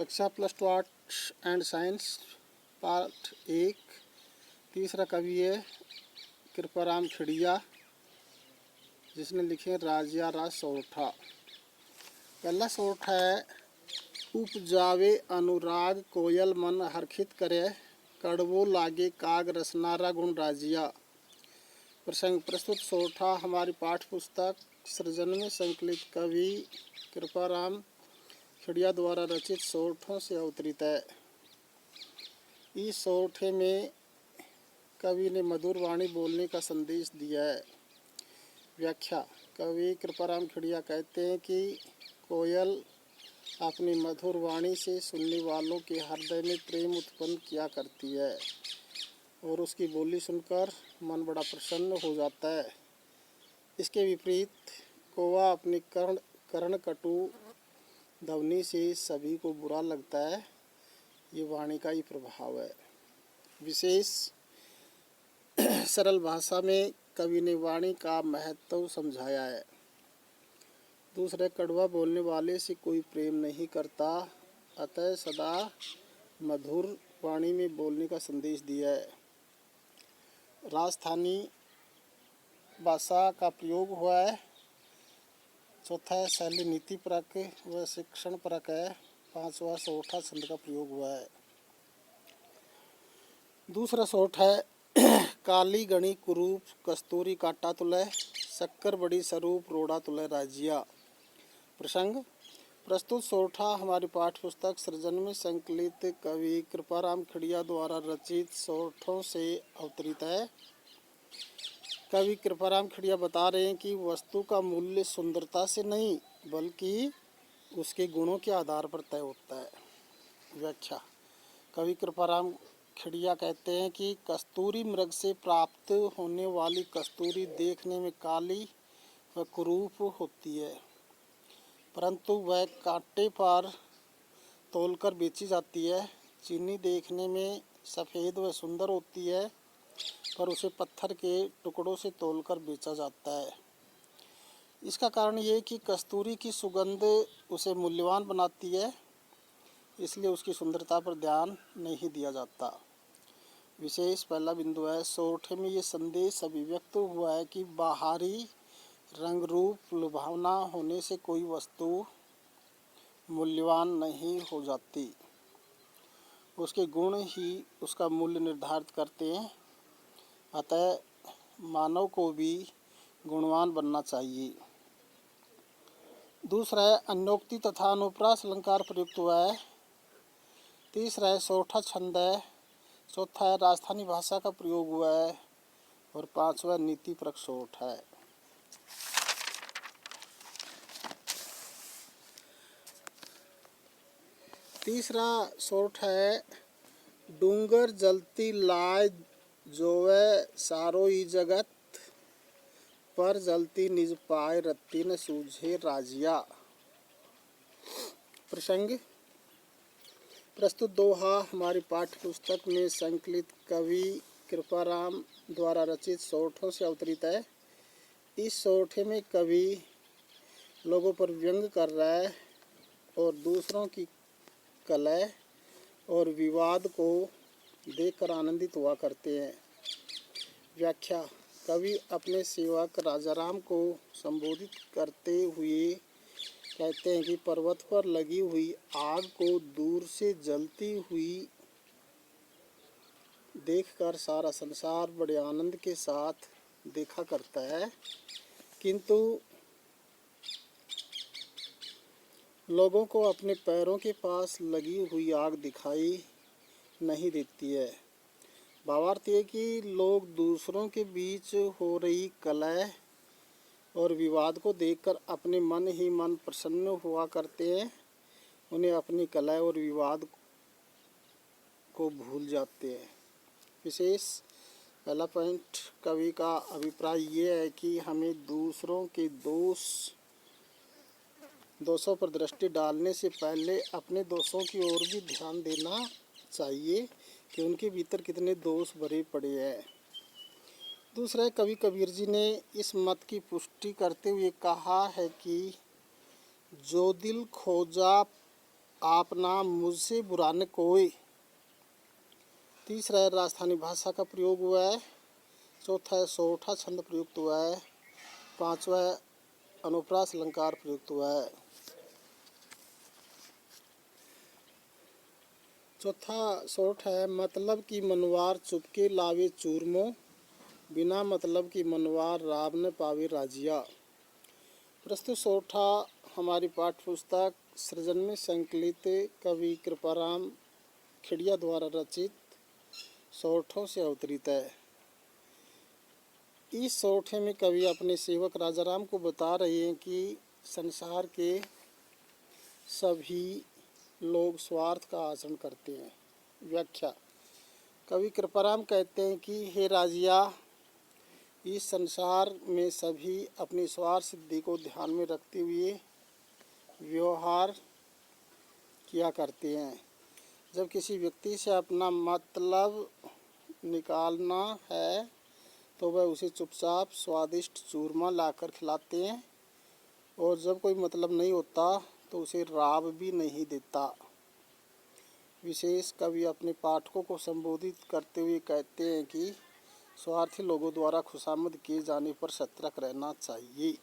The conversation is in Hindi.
कक्षा +2 आर्ट्स एंड साइंस पार्ट 1। तीसरा कवि है कृपाराम खिड़िया, जिसने लिखे राजिया राज सोरठा। पहला सोरठ है उपजावे अनुराग कोयल मन हर्षित करे, कड़वो लागे काग रसनारा गुण राजिया। प्रसंग प्रस्तुत सोरठा हमारी पाठ्य पुस्तक सृजन में संकलित कवि कृपाराम खिड़िया द्वारा रचित सोरठों से अवतरित है। इस सोरठे में कवि ने मधुर वाणी बोलने का संदेश दिया है। व्याख्या। कवि कृपाराम खिड़िया कहते हैं कि कोयल अपनी मधुर वाणी से सुनने वालों के हृदय में प्रेम उत्पन्न किया करती है और उसकी बोली सुनकर मन बड़ा प्रसन्न हो जाता है। इसके विपरीत कौवा अपनी कर्णकटु ध्वनि से सभी को बुरा लगता है। ये वाणी का ही प्रभाव है। विशेष सरल भाषा में कवि ने वाणी का महत्व समझाया है। दूसरे, कड़वा बोलने वाले से कोई प्रेम नहीं करता, अतः सदा मधुर वाणी में बोलने का संदेश दिया है। राजस्थानी भाषा का प्रयोग हुआ है। चौथा है शैली नीति परक व शिक्षण परक है। पांचवा सोरठा छंद का प्रयोग हुआ है। दूसरा सोरठ है काली गणी कुरूप कस्तूरी काटा तुलय, शक्कर बड़ी स्वरूप रोड़ा तुलय राजिया। प्रसंग प्रस्तुत सोरठा हमारी पाठ्य पुस्तक सृजन में संकलित कवि कृपाराम खिड़िया द्वारा रचित सोरठों से अवतरित है। कवि कृपाराम खिड़िया बता रहे हैं कि वस्तु का मूल्य सुंदरता से नहीं बल्कि उसके गुणों के आधार पर तय होता है। व्याख्या। कवि कृपाराम खिड़िया कहते हैं कि कस्तूरी मृग से प्राप्त होने वाली कस्तूरी देखने में काली व कुरूप होती है, परंतु वह कांटे पर तोलकर बेची जाती है। चीनी देखने में सफ़ेद व सुंदर होती है, पर उसे पत्थर के टुकड़ों से तोलकर बेचा जाता है। इसका कारण ये कि कस्तूरी की सुगंध उसे मूल्यवान बनाती है, इसलिए उसकी सुंदरता पर ध्यान नहीं दिया जाता। विशेष पहला बिंदु है, सोरठे में ये संदेश अभिव्यक्त हुआ है कि बाहरी रंग रूप लुभावना होने से कोई वस्तु मूल्यवान नहीं हो जाती, उसके गुण ही उसका मूल्य निर्धारित करते हैं। अतः मानव को भी गुणवान बनना चाहिए। दूसरा है अन्योक्ति तथा अनुप्रास अलंकार प्रयुक्त हुआ है। तीसरा है सोरठा छंद है। चौथा है राजस्थानी भाषा का प्रयोग हुआ है और पांचवा नीति परक सोरठ है। तीसरा सोरठ है डूंगर जलती लाय जोवे सारो ही जगत, पर जलती निज पाए रत्ती न सूझे राजिया। प्रसंग प्रस्तुत दोहा हमारी पाठ्य पुस्तक में संकलित कवि कृपाराम द्वारा रचित सोरठों से अवतरित है। इस सोरठे में कवि लोगों पर व्यंग कर रहा है और दूसरों की कलह और विवाद को देखकर आनंदित हुआ करते हैं। व्याख्या। कवि अपने सेवक राजाराम को संबोधित करते हुए कहते हैं कि पर्वत पर लगी हुई आग को दूर से जलती हुई देखकर सारा संसार बड़े आनंद के साथ देखा करता है, किंतु लोगों को अपने पैरों के पास लगी हुई आग दिखाई नहीं देती है। भावार्थ ये कि लोग दूसरों के बीच हो रही कलह और विवाद को देखकर अपने मन ही मन प्रसन्न हुआ करते हैं। उन्हें अपनी कलह और विवाद को भूल जाते हैं। विशेष पहला पॉइंट, कवि का अभिप्राय ये है कि हमें दूसरों के दोषों पर दृष्टि डालने से पहले अपने दोषों की ओर भी ध्यान देना चाहिए कि उनके भीतर कितने दोष भरे पड़े हैं। दूसरा, कवि कबीर जी ने इस मत की पुष्टि करते हुए कहा है कि जो दिल खोजा आपना मुझसे बुरा न कोई। तीसरा है राजस्थानी भाषा का प्रयोग हुआ है। चौथा है सोरठा छंद प्रयुक्त हुआ है। पांचवा है अनुप्रास अलंकार प्रयुक्त हुआ है। चौथा सोरठ है मतलब की मनवार चुपके लावे चूरमो, बिना मतलब की मनवार राव न पावे राजिया। प्रस्तुत सोरठा हमारी पाठ्य पुस्तक सृजन में संकलित कवि कृपाराम खिड़िया द्वारा रचित सोरठों से अवतरित है। इस सोरठे में कवि अपने सेवक राजाराम को बता रहे हैं कि संसार के सभी लोग स्वार्थ का आचरण करते हैं। व्याख्या। कवि कृपाराम कहते हैं कि हे राजिया, इस संसार में सभी अपनी स्वार्थ सिद्धि को ध्यान में रखते हुए व्यवहार किया करते हैं। जब किसी व्यक्ति से अपना मतलब निकालना है तो वह उसे चुपचाप स्वादिष्ट चूरमा लाकर खिलाते हैं, और जब कोई मतलब नहीं होता तो उसे राब भी नहीं देता। विशेष कवि अपने पाठकों को संबोधित करते हुए कहते हैं कि स्वार्थी लोगों द्वारा खुशामद किए जाने पर सतर्क रहना चाहिए।